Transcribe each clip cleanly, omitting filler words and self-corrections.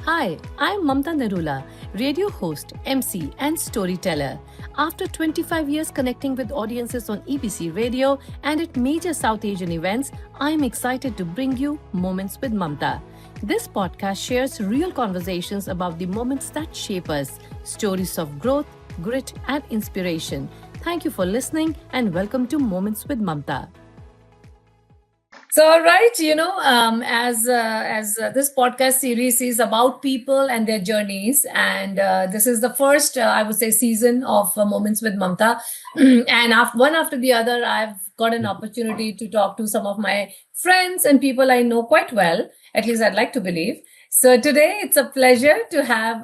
Hi, I'm Mamta Narula, radio host, MC, and storyteller. After 25 years connecting with audiences on EBC radio and at major South Asian events, I'm excited to bring you Moments with Mamta. This podcast shares real conversations about the moments that shape us, stories of growth, grit, and inspiration. Thank you for listening and welcome to Moments with Mamta. So, all right, as this podcast series is about people and their journeys, and this is the first, I would say, season of Moments with Mamta, and one after the other, I've got an opportunity to talk to some of my friends and people I know quite well. At least I'd like to believe. So today it's a pleasure to have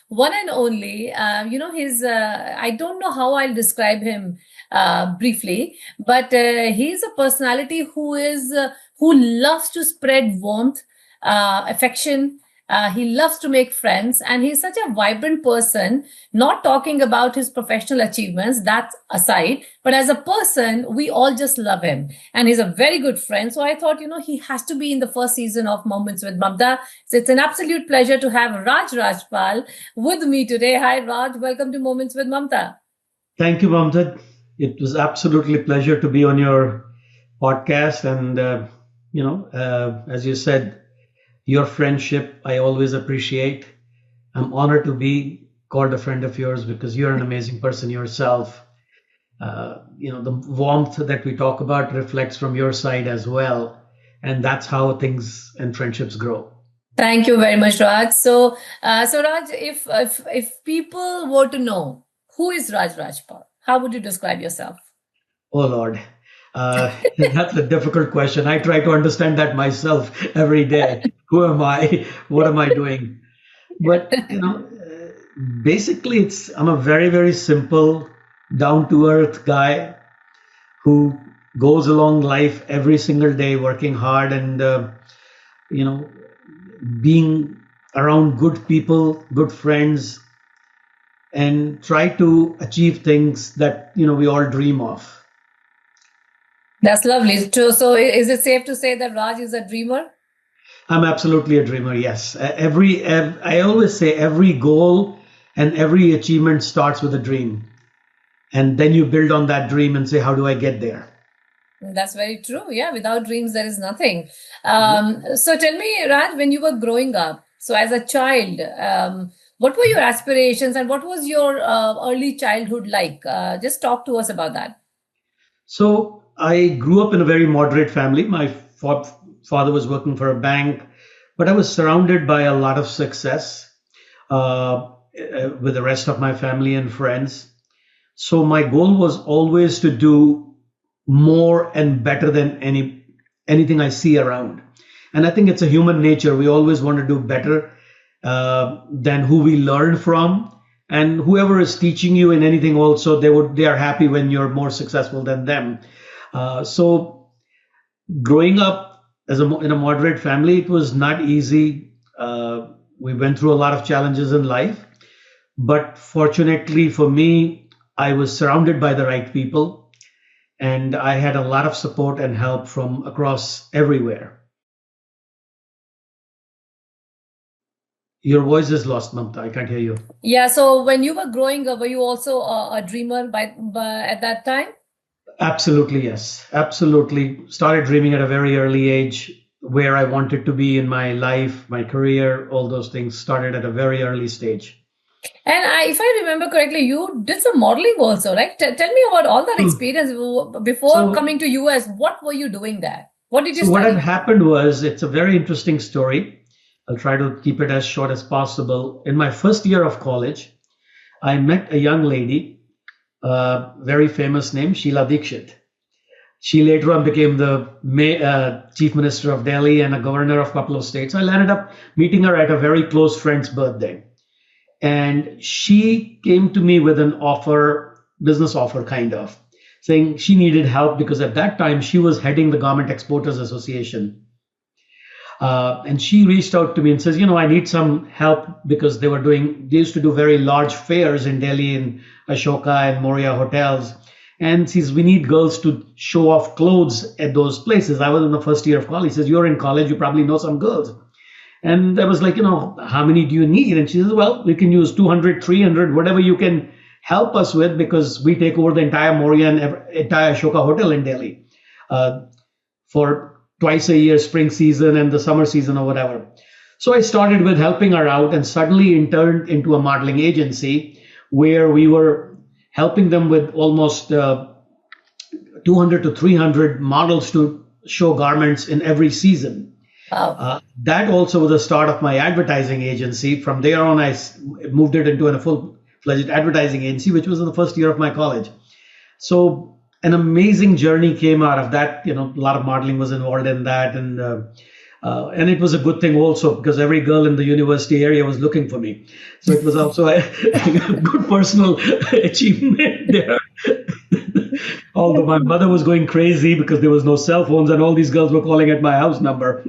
one and only. His. I don't know how I'll describe him briefly, but he's a personality who loves to spread warmth, affection. He loves to make friends, and he's such a vibrant person. Not talking about his professional achievements, that's aside, but as a person, we all just love him, and he's a very good friend. So I thought, he has to be in the first season of Moments with Mamta. So it's an absolute pleasure to have Rajeev Rajpal with me today. Hi, Raj. Welcome to Moments with Mamta. Thank you, Mamta. It was absolutely a pleasure to be on your podcast. And, as you said, your friendship, I always appreciate. I'm honored to be called a friend of yours because you're an amazing person yourself. The warmth that we talk about reflects from your side as well. And that's how things and friendships grow. Thank you very much, Raj. So Raj, if people were to know who is Raj Rajpal, how would you describe yourself? Oh, Lord. That's a difficult question. I try to understand that myself every day. Who am I? What am I doing? But, basically, I'm a very, very simple, down to earth guy who goes along life every single day working hard and, being around good people, good friends, and try to achieve things that, we all dream of. That's lovely. So is it safe to say that Raj is a dreamer? I'm absolutely a dreamer, yes. I always say every goal and every achievement starts with a dream. And then you build on that dream and say, how do I get there? That's very true. Yeah, without dreams, there is nothing. So tell me, Raj, when you were growing up, so as a child, what were your aspirations and what was your early childhood like? Just talk to us about that. So I grew up in a very moderate family. My father was working for a bank, but I was surrounded by a lot of success with the rest of my family and friends. So my goal was always to do more and better than anything I see around. And I think it's a human nature. We always want to do better than who we learn from. And whoever is teaching you in anything also, they are happy when you're more successful than them. So growing up in a moderate family, it was not easy. We went through a lot of challenges in life, but fortunately for me, I was surrounded by the right people and I had a lot of support and help from across everywhere. Your voice is lost, Mamta. I can't hear you. Yeah. So when you were growing up, were you also a dreamer by at that time? Absolutely, yes. Absolutely. Started dreaming at a very early age where I wanted to be in my life, my career, all those things started at a very early stage. And if I remember correctly, you did some modeling also, right? Tell me about all that experience before coming to US. What were you doing there? What did you study? What had happened was, it's a very interesting story. I'll try to keep it as short as possible. In my first year of college, I met a young lady, very famous name, Sheila Dikshit. She later on became the chief minister of Delhi and a governor of a couple of states. I ended up meeting her at a very close friend's birthday. And she came to me with an offer, business offer kind of, saying she needed help because at that time she was heading the Garment Exporters Association. And she reached out to me and says, I need some help because they used to do very large fairs in Delhi in Ashoka and Moria hotels. And says, we need girls to show off clothes at those places. I was in the first year of college. He says, you're in college, you probably know some girls. And I was like, how many do you need? And she says, well, we can use 200, 300, whatever you can help us with, because we take over the entire Moria and entire Ashoka Hotel in Delhi uh, for twice a year, spring season and the summer season or whatever. So I started with helping her out, and suddenly interned into a modeling agency where we were helping them with almost 200 to 300 models to show garments in every season. Wow. That also was the start of my advertising agency. From there on, I moved it into a full-fledged advertising agency, which was in the first year of my college. So an amazing journey came out of that. A lot of modeling was involved in that, and it was a good thing also, because every girl in the university area was looking for me. So it was also a good personal achievement there. Although my mother was going crazy because there was no cell phones and all these girls were calling at my house number.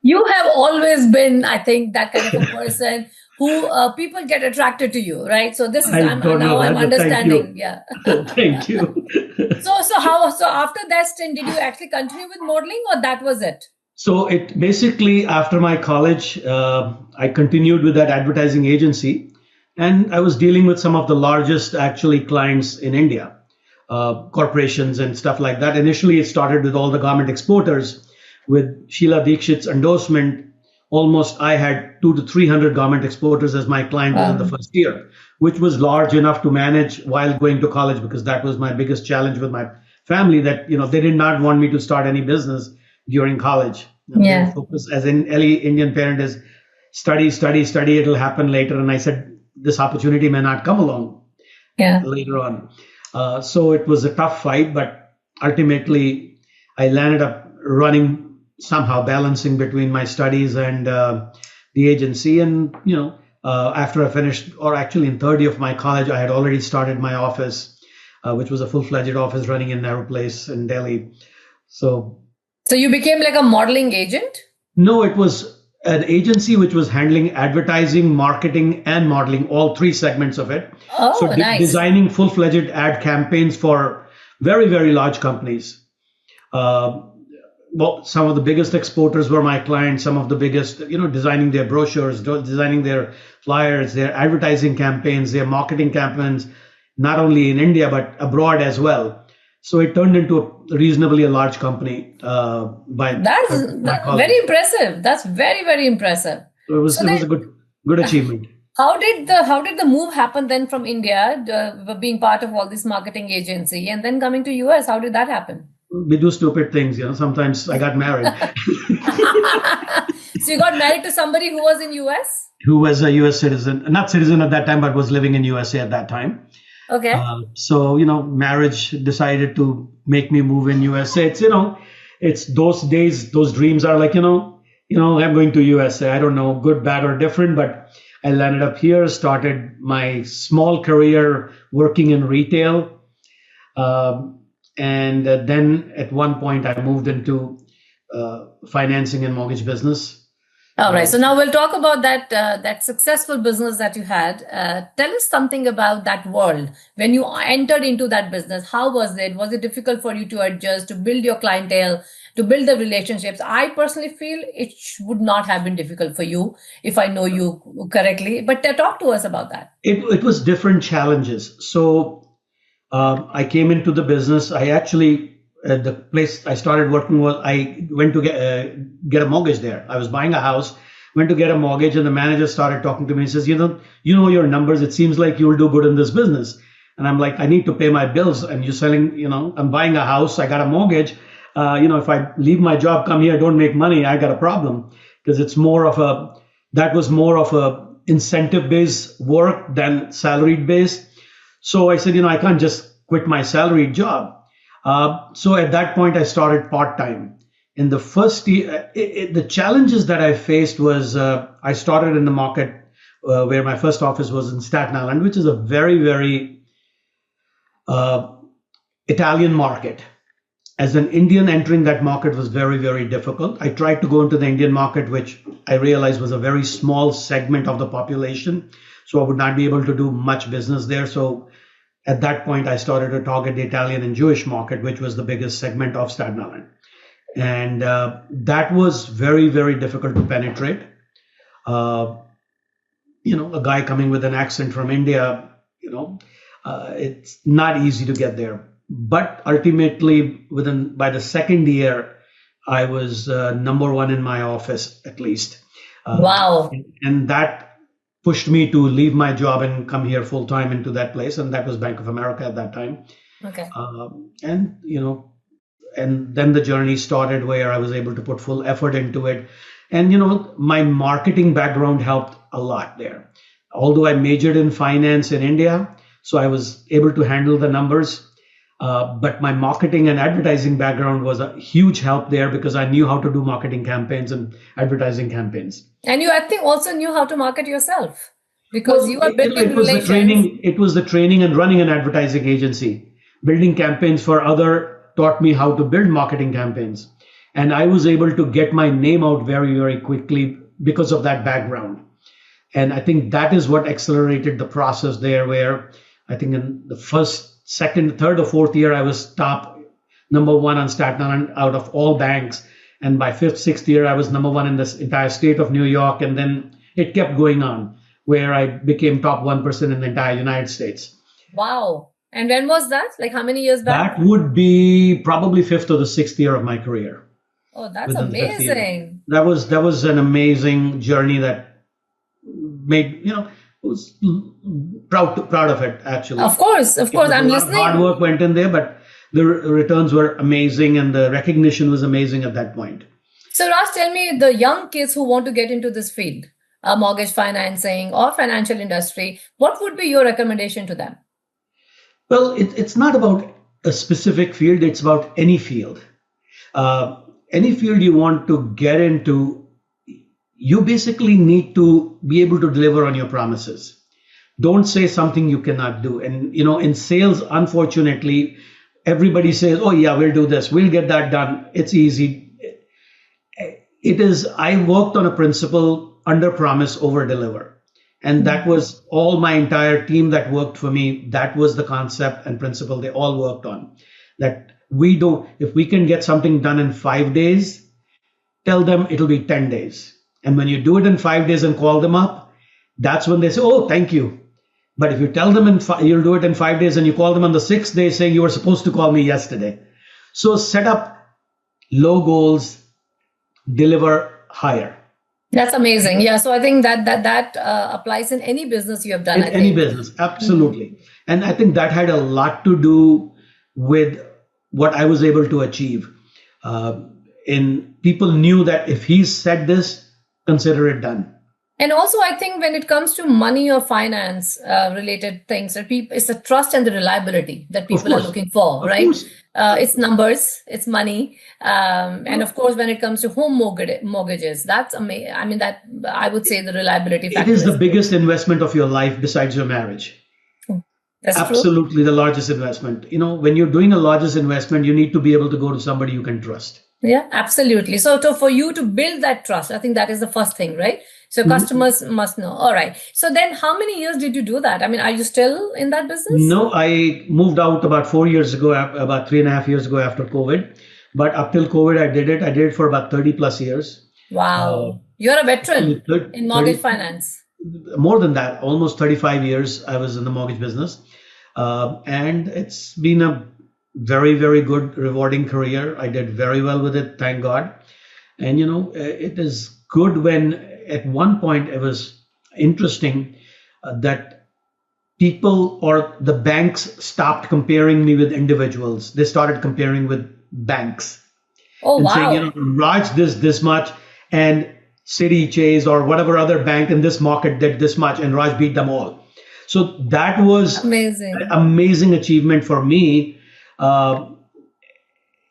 You have always been, I think, that kind of a person who people get attracted to you, right? So this is I don't know I'm that, but thank you. understanding. Yeah. Thank you. So after that stint, did you actually continue with modeling, or that was it? So it basically, after my college, I continued with that advertising agency, and I was dealing with some of the largest actually clients in India, corporations and stuff like that. Initially, it started with all the garment exporters. With Sheila Dikshit's endorsement, almost I had 200 to 300 garment exporters as my client within the first year, which was large enough to manage while going to college, because that was my biggest challenge with my family, that they did not want me to start any business during college. Their focus, as in any Indian parent, is study, study, study. It'll happen later. And I said, this opportunity may not come along later on. So it was a tough fight, but ultimately I landed up running, somehow balancing between my studies and the agency. And, after I finished, or actually in third year of my college, I had already started my office, which was a full-fledged office running in Narrow Place in Delhi. So you became like a modeling agent? No, it was an agency which was handling advertising, marketing, and modeling, all three segments of it. Oh, so nice. Designing full-fledged ad campaigns for very, very large companies. Well, some of the biggest exporters were my clients, some of the biggest, designing their brochures, designing their flyers, their advertising campaigns, their marketing campaigns, not only in India, but abroad as well. So it turned into a reasonably large company That's very impressive. That's very, very impressive. So it was a good achievement. How did the move happen then from India, being part of all this marketing agency, and then coming to US? How did that happen? We do stupid things, sometimes I got married. So you got married to somebody who was in US? Who was a US citizen, not citizen at that time, but was living in USA at that time. Okay. So, marriage decided to make me move in USA. It's, it's those days, those dreams are like, I'm going to USA. I don't know, good, bad, or different, but I landed up here, started my small career working in retail. And then at one point I moved into financing and mortgage business. All right. So now we'll talk about that successful business that you had. Tell us something about that world. When you entered into that business, how was it? Was it difficult for you to adjust, to build your clientele, to build the relationships? I personally feel it would not have been difficult for you, if I know you correctly. But talk to us about that. It was different challenges. So I came into the business. I actually, the place I started working was, I went to get a mortgage there. I was buying a house, went to get a mortgage, and the manager started talking to me and says, you know your numbers. It seems like you'll do good in this business. And I'm like, I need to pay my bills. And you're selling, I'm buying a house. I got a mortgage. If I leave my job, come here, don't make money, I got a problem. Because that was more of a incentive-based work than salaried-based. So I said, I can't just quit my salaried job. So at that point, I started part-time. In the first year, the challenges that I faced was I started in the market where my first office was in Staten Island, which is a very, very Italian market. As an Indian, entering that market was very, very difficult. I tried to go into the Indian market, which I realized was a very small segment of the population. So I would not be able to do much business there. So at that point, I started to target the Italian and Jewish market, which was the biggest segment of Staten Island. And that was very, very difficult to penetrate. Uh, a guy coming with an accent from India, it's not easy to get there. But ultimately, by the second year, I was number one in my office, at least. Wow. And that pushed me to leave my job and come here full time into that place. And that was Bank of America at that time. Okay. And then the journey started where I was able to put full effort into it. And my marketing background helped a lot there. Although I majored in finance in India, so I was able to handle the numbers. But my marketing and advertising background was a huge help there because I knew how to do marketing campaigns and advertising campaigns. And you, I think, also knew how to market yourself because you are building it was the relations. training. It was the training and running an advertising agency, building campaigns for other taught me how to build marketing campaigns. And I was able to get my name out very, very quickly because of that background. And I think that is what accelerated the process there, where I think in the first, second, third, or fourth year, I was top number one on Staten Island out of all banks. And by fifth, sixth year, I was number one in this entire state of New York. And then it kept going on, where I became top 1% in the entire United States. Wow. And when was that? Like how many years back? That would be probably fifth or the sixth year of my career. Oh, that's amazing. That was an amazing journey that made, was proud of it, actually. Of course. I'm listening. Hard work went in there, but the returns were amazing and the recognition was amazing at that point. So Raj, tell me, the young kids who want to get into this field, mortgage financing or financial industry, what would be your recommendation to them? Well, it's not about a specific field. It's about any field. Any field you want to get into, you basically need to be able to deliver on your promises. Don't say something you cannot do. And, in sales, unfortunately, everybody says, oh, yeah, we'll do this. We'll get that done. It's easy. I worked on a principle, under promise, over deliver. And that was all my entire team that worked for me. That was the concept and principle they all worked on. That if we can get something done in 5 days, tell them it'll be 10 days. And when you do it in 5 days and call them up, that's when they say, oh, thank you. But if you tell them you'll do it in 5 days and you call them on the 6th day saying you were supposed to call me yesterday. So set up low goals, deliver higher. That's amazing. Yeah. So I think that applies in any business you have done. In any business. Absolutely. Mm-hmm. And I think that had a lot to do with what I was able to achieve. People knew that if he said this, consider it done. And also, I think when it comes to money or finance related things, it's the trust and the reliability that people are looking for, right? It's numbers, it's money. And of course, when it comes to home mortgages, that's amazing. I mean, that I would say the reliability factor. It is the biggest investment of your life besides your marriage. That's absolutely true. The largest investment. When you're doing a largest investment, you need to be able to go to somebody you can trust. Yeah, absolutely. So for you to build that trust, I think that is the first thing, right? So customers must know. All right. So then how many years did you do that? I mean, are you still in that business? No, I moved out about 4 years ago, about 3.5 years ago after COVID. But up till COVID, I did it for about 30 plus years. Wow. You're a veteran in mortgage finance. More than that, almost 35 years I was in the mortgage business. And it's been a very, very good, rewarding career. I did very well with it, thank God. And, it is good when at one point it was interesting that people or the banks stopped comparing me with individuals. They started comparing with banks. Oh, and wow. saying, Raj this much, and Citi, Chase, or whatever other bank in this market did this much, and Raj beat them all. So that was an amazing achievement for me.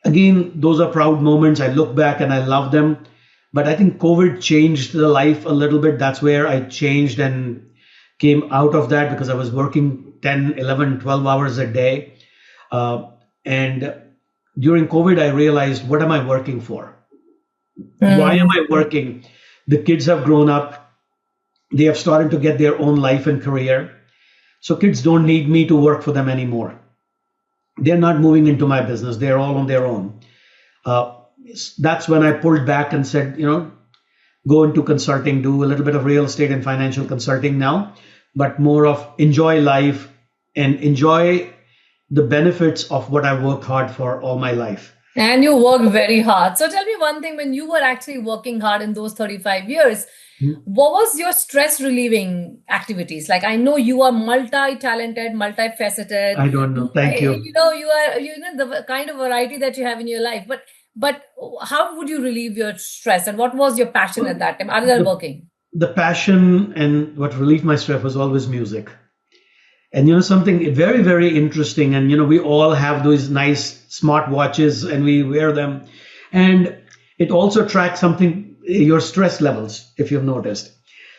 Again, those are proud moments. I look back and I love them. But I think COVID changed the life a little bit. That's where I changed and came out of that because I was working 10, 11, 12 hours a day. And during COVID, I realized, what am I working for? Why am I working? The kids have grown up. They have started to get their own life and career. So kids don't need me to work for them anymore. They're not moving into my business. They're all on their own. that's when I pulled back and said, go into consulting, do a little bit of real estate and financial consulting now, but more of enjoy life and enjoy the benefits of what I've worked hard for all my life. And you worked very hard. So tell me one thing, when you were actually working hard in those 35 years, what was your stress relieving activities? Like, I know you are multi-talented, multifaceted. I don't know. Thank you. You know the kind of variety that you have in your life. But how would you relieve your stress? And what was your passion at that time other than working? The passion and what relieved my stress was always music. And something very, very interesting. And we all have those nice smart watches and we wear them. And it also tracks something, your stress levels, if you've noticed.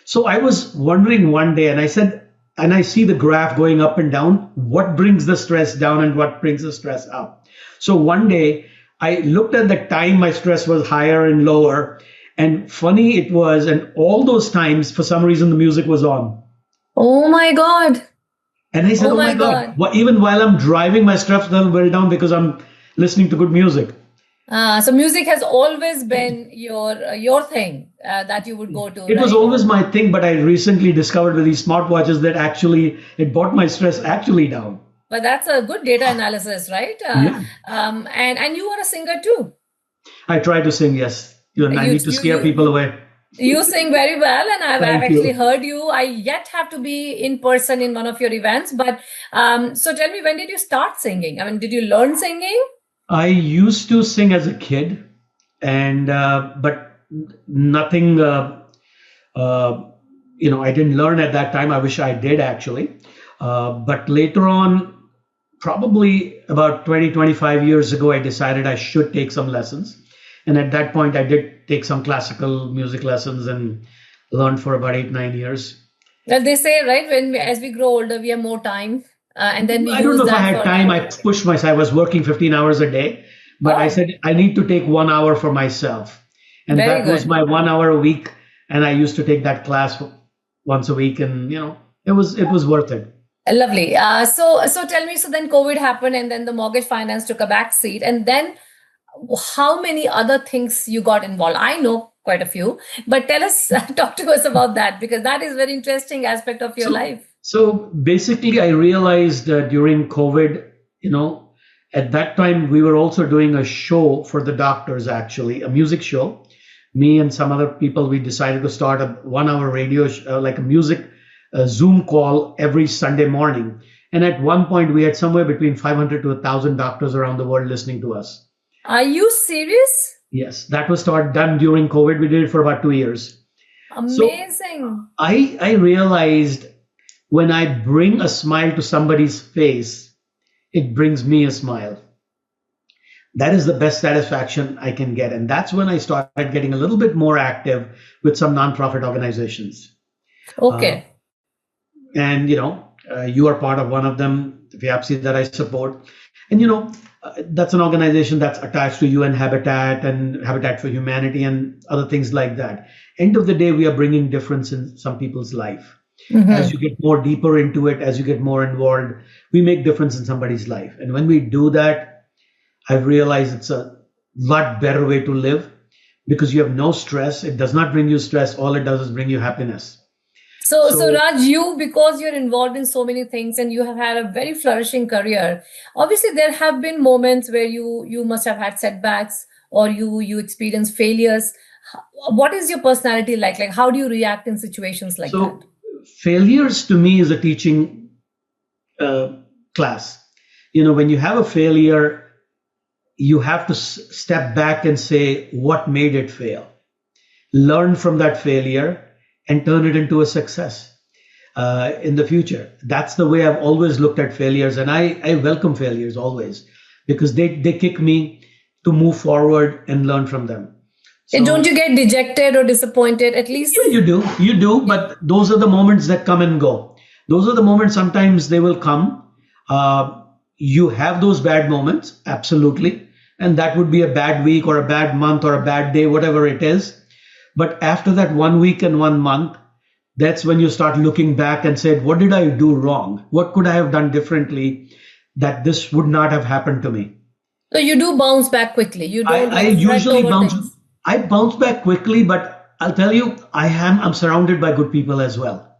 So I was wondering one day, and I said, and I see the graph going up and down, what brings the stress down and what brings the stress up? So one day I looked at the time my stress was higher and lower. And funny it was, and all those times, for some reason, the music was on. Oh my God. And I said, oh my God. Well, even while I'm driving, my stress level well down because I'm listening to good music. So music has always been your thing that you would go to. It was always my thing, but I recently discovered with these smartwatches that actually it brought my stress actually down. But that's a good data analysis, right? Yeah. And you are a singer too. I try to sing, yes. I need to scare people away. You sing very well, and I've actually heard you. I yet have to be in person in one of your events. But so tell me, when did you start singing? I mean, did you learn singing? I used to sing as a kid, and but nothing. I didn't learn at that time. I wish I did actually. But later on, probably about 20, 25 years ago, I decided I should take some lessons. And at that point, I did take some classical music lessons and learned for about 8-9 years. Well, they say, right, as we grow older, we have more time. And then I don't know if I had time. I pushed myself. I was working 15 hours a day. But I said, I need to take 1 hour for myself. And that was my 1 hour a week. And I used to take that class once a week. And, it was worth it. Lovely. So tell me, so then COVID happened and then the mortgage finance took a back seat. And then how many other things you got involved? I know quite a few, but talk to us about that, because that is a very interesting aspect of your life. So basically, I realized during COVID, at that time, we were also doing a show for the doctors, actually, a music show. Me and some other people, we decided to start a 1 hour radio, like a music Zoom call every Sunday morning. And at one point, we had somewhere between 500 to 1,000 doctors around the world listening to us. Are you serious? Yes, that was done during COVID. We did it for about 2 years. Amazing. So I realized when I bring a smile to somebody's face, it brings me a smile. That is the best satisfaction I can get. And that's when I started getting a little bit more active with some nonprofit organizations. Okay. And, you are part of one of them, the VAPC that I support. And, that's an organization that's attached to UN Habitat and Habitat for Humanity and other things like that. End of the day, we are bringing difference in some people's life. Mm-hmm. As you get more deeper into it, as you get more involved, we make difference in somebody's life. And when we do that, I've realized it's a lot better way to live because you have no stress. It does not bring you stress. All it does is bring you happiness. So Raj, because you're involved in so many things and you have had a very flourishing career, obviously there have been moments where you must have had setbacks or you experience failures. What is your personality like? Like, how do you react in situations like that? Failures to me is a teaching class. When you have a failure, you have to step back and say, what made it fail? Learn from that failure and turn it into a success in the future. That's the way I've always looked at failures. And I welcome failures always because they kick me to move forward and learn from them. So, don't you get dejected or disappointed at least? Yeah, you do. But those are the moments that come and go. Those are the moments, sometimes they will come. You have those bad moments, absolutely. And that would be a bad week or a bad month or a bad day, whatever it is. But after that 1 week and 1 month, that's when you start looking back and said, what did I do wrong? What could I have done differently that this would not have happened to me? So you do bounce back quickly. You don't I like fret usually over bounce. things. I bounce back quickly, but I'll tell you, I'm surrounded by good people as well.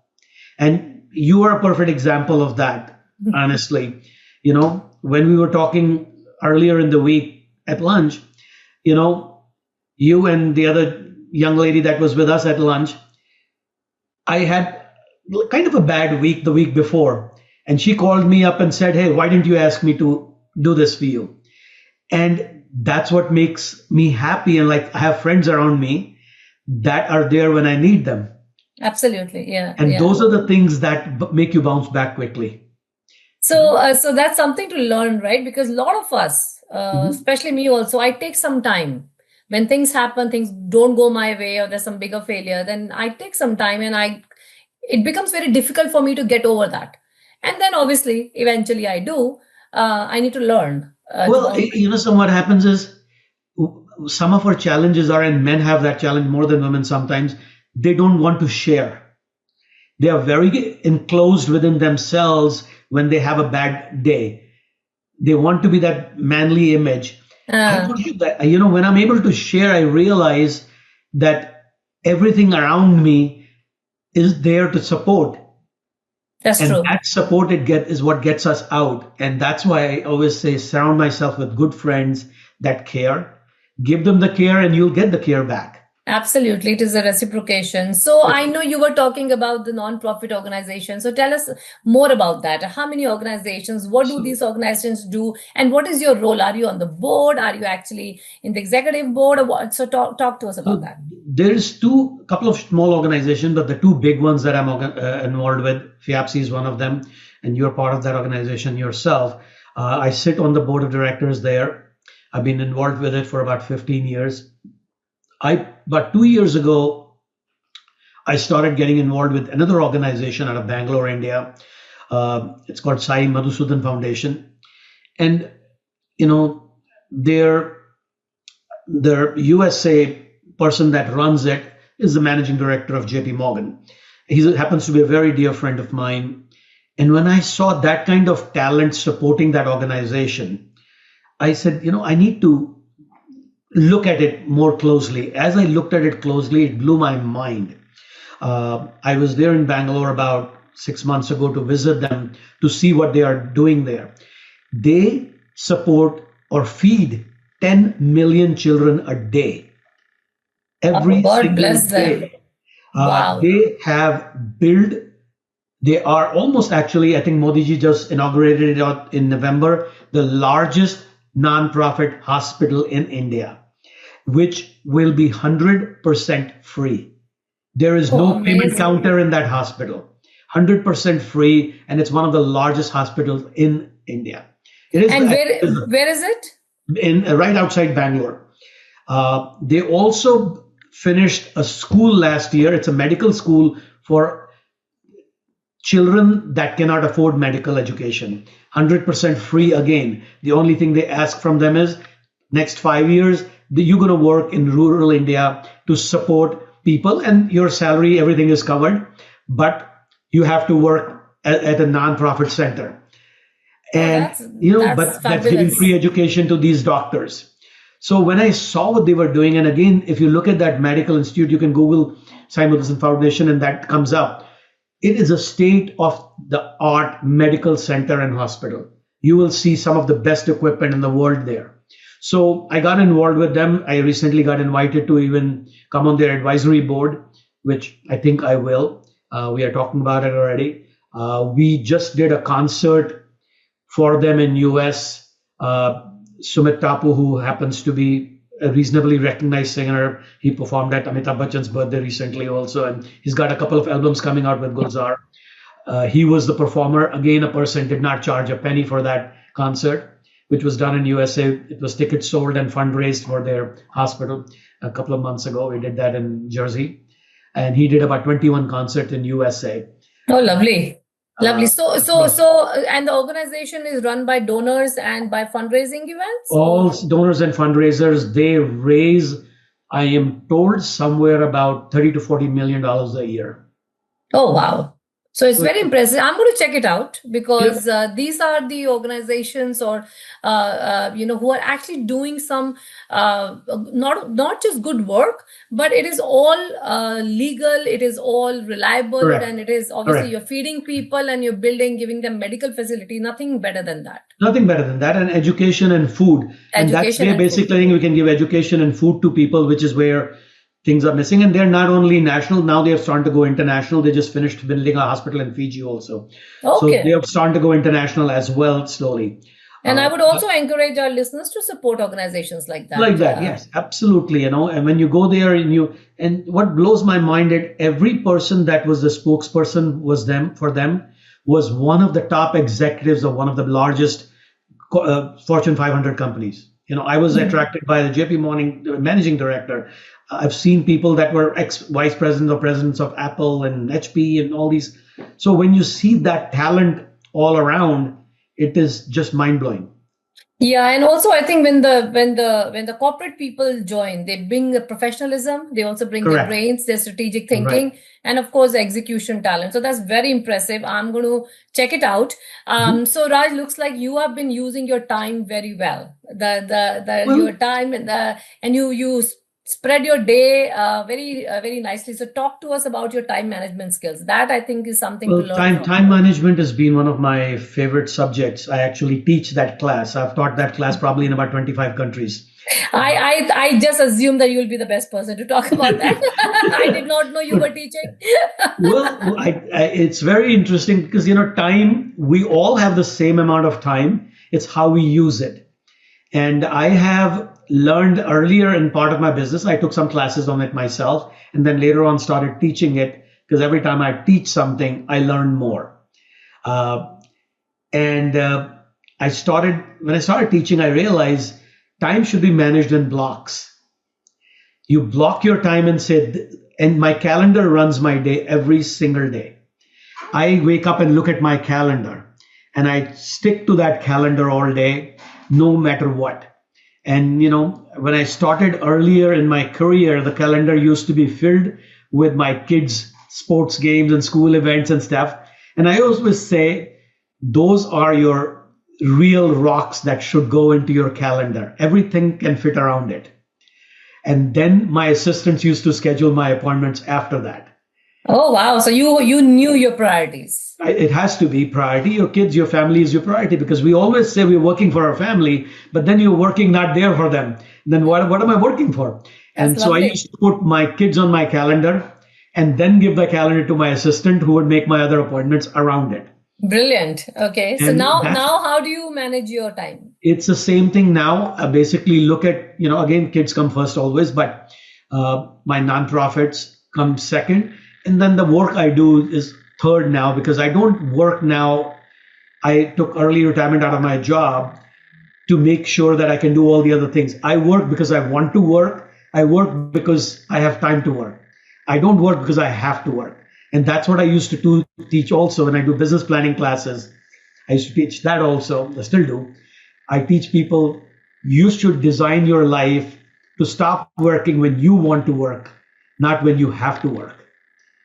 And you are a perfect example of that, honestly. When we were talking earlier in the week at lunch, you know, you and the other young lady that was with us at lunch, I had kind of a bad week the week before. And she called me up and said, "Hey, why didn't you ask me to do this for you?" And that's what makes me happy. And like, I have friends around me that are there when I need them. Absolutely. Yeah. And Yeah. those are the things that make you bounce back quickly. So that's something to learn, right? Because a lot of us, Mhm. especially me also, I take some time. When things happen, things don't go my way, or there's some bigger failure, then I take some time, and it becomes very difficult for me to get over that. And then obviously, eventually I do. I need to learn to Well, bounce back. so what happens is some of our challenges are, and men have that challenge more than women sometimes, they don't want to share. They are very enclosed within themselves when they have a bad day. They want to be that manly image. I Uh, don't have that. When I'm able to share, I realize that everything around me is there to support. that's And true. that support is what gets us out. And that's why I always say surround myself with good friends that care. Give them the care and you'll get the care back. Absolutely, it is a reciprocation. So I know you were talking about the non-profit organization. So tell us more about that. How many organizations? What do So, these organizations do? And what is your role? Are you on the board? Are you actually in the executive board? Or what? So talk to us about so that. there's couple of small organizations, but the two big ones that I'm involved with, FIAPSI is one of them, and you're part of that organization yourself. I sit on the board of directors there. I've been involved with it for about 15 years. About 2 years ago, I started getting involved with another organization out of Bangalore, India. It's called Sai Madhusudan Foundation, and you know, their the USA person that runs it is the managing director of JP Morgan. He happens to be a very dear friend of mine. And when I saw that kind of talent supporting that organization, I said, I need to look at it more closely. As I looked at it closely, it blew my mind. I was there in Bangalore about 6 months ago to visit them to see what they are doing there. They support or feed 10 million children a day, Oh, every God single bless them. day. Wow. They have built, they are almost actually, I think Modi ji just inaugurated it out in November, the largest non-profit hospital in India, which will be 100% free. There is Oh, no payment amazing. counter in that hospital. 100% free, and it's one of the largest hospitals in India. It is And where is it? in right outside Bangalore. They also finished a school last year. It's a medical school for children that cannot afford medical education. 100% free again. The only thing they ask from them is next 5 years, you're going to work in rural India to support people, and your salary, everything is covered, but you have to work at a non-profit center. Oh, And that's but that's giving fabulous. free education to these doctors. So when I saw what they were doing, and again, if you look at that medical institute, you can Google Simon Foundation, and that comes up. It is a state of the art medical center and hospital. You will see some of the best equipment in the world there. So I got involved with them. I recently got invited to even come on their advisory board, which I think I will. We are talking about it already. We just did a concert for them in US. Sumit Tapu, who happens to be a reasonably recognized singer, he performed at Amitabh Bachchan's birthday recently also, and he's got a couple of albums coming out with Gulzar. He was the performer. Again, a person did not charge a penny for that concert, which was done in USA. It was tickets sold and fundraised for their hospital a couple of months ago. We did that in Jersey, and he did about 21 concerts in USA. Oh, lovely. Lovely. Uh, And the organization is run by donors and by fundraising events, all or? donors and fundraisers, they raise, I am told, somewhere about 30 to 40 million dollars a year. Oh, wow. So it's So very impressive. I'm going to check it out yeah, because these are the organizations or who are actually doing some not just good work, but it is all legal. It is all reliable, correct, and it is obviously correct. you're feeding people and you're building, giving them medical facility. Nothing better than that. Nothing better than that, and education and food. And that's Education where and food. basically I think we can give education and food to people, which is where things are missing. And they're not only national, now they're starting to go international. They just finished building a hospital in Fiji also. So Okay. they're starting to go international as well slowly. And I Uh, would also encourage our listeners to support organizations like like that. that, yes, absolutely. And when you go there and what blows my mind that every person that was the spokesperson was them for them was one of the top executives of one of the largest Fortune 500 companies. I was attracted by the JP Morgan managing director. I've seen people that were ex vice president or presidents of Apple and HP and all these. So when you see that talent all around, it is just mind blowing. Yeah, and also I think when the corporate people join, they bring the professionalism, they also bring their Correct. brains, their strategic Right. thinking, and of course the execution talent. So that's very impressive. I'm going to check it out. Mhm. So Raj, looks like you have been using your time very well. The your Well, time and you spread your day very nicely. So talk to us about your time management skills. That I think is something to Well, learn time from. time management has been one of my favorite subjects. I actually teach that class. I've taught that class probably in about 25 countries. I just assumed that you'll be the best person to talk about that. I did not know you were teaching. Well, it's very interesting because time, we all have the same amount of time. It's how we use it. And I have learned earlier in part of my business, I took some classes on it myself, and then later on started teaching it because every time I teach something, I learn more. Uh, and when I started teaching, I realized time should be managed in blocks. You block your time and say, and my calendar runs my day every single day. I wake up and look at my calendar and I stick to that calendar all day, no matter what. And when I started earlier in my career, the calendar used to be filled with my kids' sports games and school events and stuff. And I always say, those are your real rocks that should go into your calendar. Everything can fit around it. And then my assistants used to schedule my appointments after that. Oh wow! So you knew your priorities. It has to be priority. Your kids, your family is your priority because we always say we're working for our family, but then you're working not there for them. Then what am I working for? That's And so I lovely. used to put my kids on my calendar and then give the calendar to my assistant who would make my other appointments around it. Brilliant. Okay. So And now how do you manage your time? it's the same thing now. I basically look at, again, kids come first always, but my nonprofits come second. And then the work I do is third now because I don't work now. I took early retirement out of my job to make sure that I can do all the other things. I work because I want to work. I work because I have time to work. I don't work because I have to work. And that's what I used to teach also when I do business planning classes. I used to teach that also. I still do. I teach people you should design your life to stop working when you want to work, not when you have to work.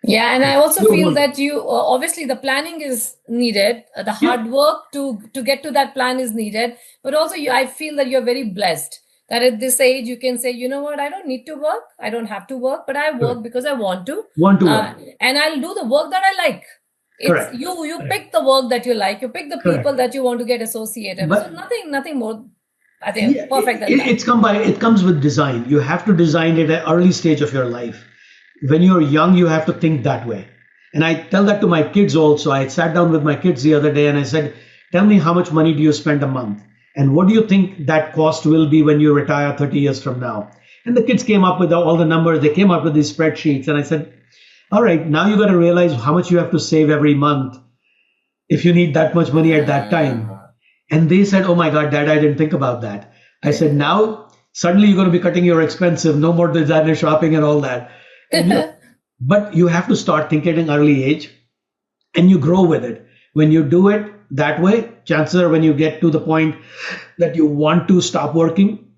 Yeah, and I also You feel want, that you obviously the planning is needed, the yeah, hard work to get to that plan is needed, but also I feel that you're very blessed that at this age you can say, you know what, I don't need to work, I don't have to work, but I work correct. because I want to, Want to work. and I'll do the work that I like. It's Correct. you Correct. pick the work that you like, you pick the people Correct. that you want to get associated with. So But nothing more, I yeah, think, perfect than that. it comes with design. You have to design it at early stage of your life. When you're young, you have to think that way. And I tell that to my kids also. I sat down with my kids the other day and I said, tell me how much money do you spend a month? And what do you think that cost will be when you retire 30 years from now? And the kids came up with all the numbers. They came up with these spreadsheets. And I said, all right, now you got to realize how much you have to save every month if you need that much money at that time. And they said, oh my God, Dad, I didn't think about that. I said, now suddenly you're going to be cutting your expensive, no more designer shopping and all that. And but you have to start thinking at an early age and you grow with it. When you do it that way, chances are when you get to the point that you want to stop working,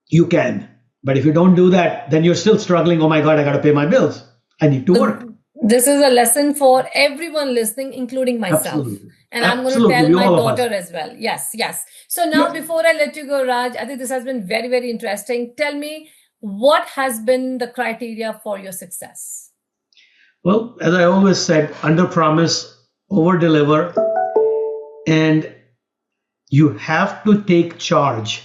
you can. But if you don't do that, then you're still struggling. Oh my God, I got to pay my bills. I need to work. This is a lesson for everyone listening, including myself. Absolutely. And I'm going to Absolutely. tell We my all of us. daughter as well. Yes, yes. So now, Yeah. before I let you go, Raj, I think this has been very, very interesting. Tell me, what has been the criteria for your success? Well, as I always said, under promise, over deliver, and you have to take charge.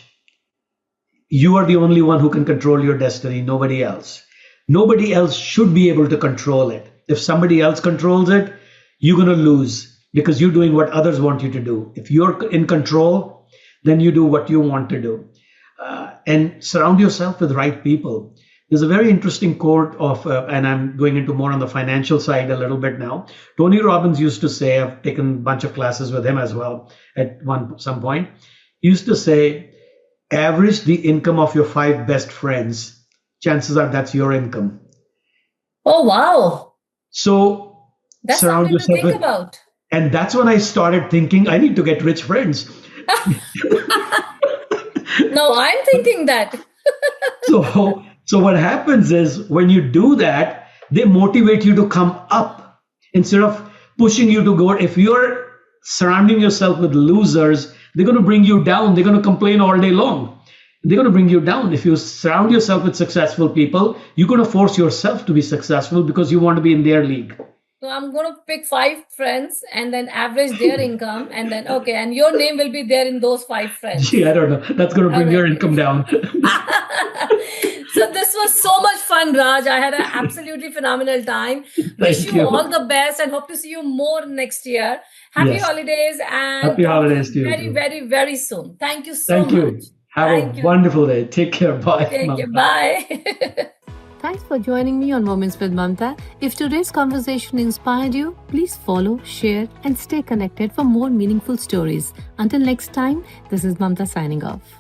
You are the only one who can control your destiny, nobody else. Nobody else should be able to control it. If somebody else controls it, you're going to lose because you're doing what others want you to do. If you're in control, then you do what you want to do. And surround yourself with right people. There's a very interesting quote of, and I'm going into more on the financial side a little bit now. Tony Robbins used to say, I've taken a bunch of classes with him as well at some point. He used to say, average the income of your 5 best friends. Chances are that's your income. Oh, wow. So That's surround something to yourself think with, about. and that's when I started thinking I need to get rich friends. No, I'm thinking that. So what happens is when you do that, they motivate you to come up instead of pushing you to go. If you're surrounding yourself with losers, they're going to bring you down. They're going to complain all day long. They're going to bring you down. If you surround yourself with successful people, you're going to force yourself to be successful because you want to be in their league. So I'm going to pick 5 friends and then average their income, and then, okay, and your name will be there in those 5 friends. Gee, I don't know. That's going to bring your income down. So this was so much fun, Raj. I had an absolutely phenomenal time. Wish you all the best and hope to see you more next year. Happy holidays and happy holidays to you. Very, very, very soon. Thank you so much. Thank you. Have a wonderful day. Take care. Bye. Take care. Bye. Thanks for joining me on Moments with Mamta. If today's conversation inspired you, please follow, share, and stay connected for more meaningful stories. Until next time, this is Mamta signing off.